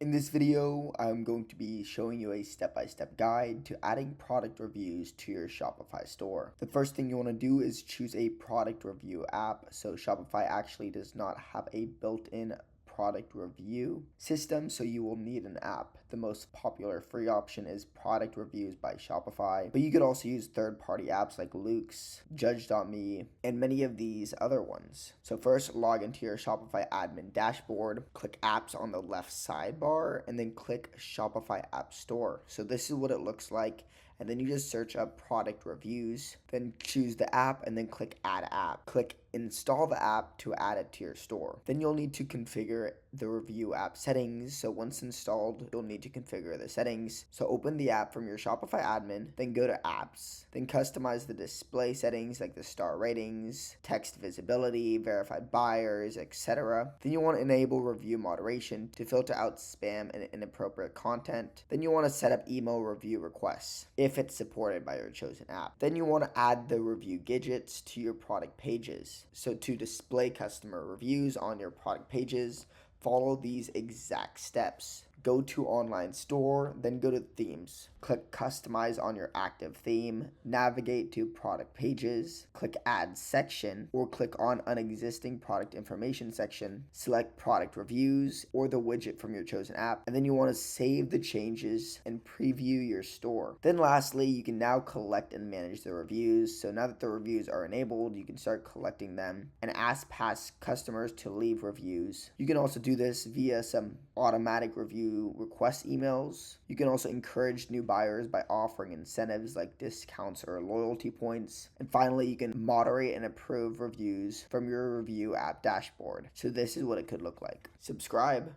In this video, I'm going to be showing you a step-by-step guide to adding product reviews to your Shopify store. The first thing you want to do is choose a product review app. So Shopify actually does not have a built-in product review system, so you will need an app. The most popular free option is Product Reviews by Shopify, but you could also use third-party apps like Luke's, Judge.me, and many of these other ones. So first, log into your Shopify admin dashboard, click Apps on the left sidebar, and then click Shopify App Store. So this is what it looks like. And then you just search up product reviews, then choose the app and then click add app. Click install the app to add it to your store. Then you'll need to configure the review app settings. So once installed, you'll need to configure the settings. So open the app from your Shopify admin, then go to apps, then customize the display settings like the star ratings, text visibility, verified buyers, etc. Then you want to enable review moderation to filter out spam and inappropriate content. Then you want to set up email review requests if it's supported by your chosen app. Then you want to add the review widgets to your product pages. So to display customer reviews on your product pages, follow these exact steps. Go to online store, then go to themes. Click customize on your active theme, navigate to product pages, click add section, or click on an existing product information section, select product reviews or the widget from your chosen app, and then you want to save the changes and preview your store. Then lastly, you can now collect and manage the reviews. So now that the reviews are enabled, you can start collecting them and ask past customers to leave reviews. You can also do this via some automatic review request emails. You can also encourage new buyers by offering incentives like discounts or loyalty points. And finally, you can moderate and approve reviews from your review app dashboard. So this is what it could look like. Subscribe.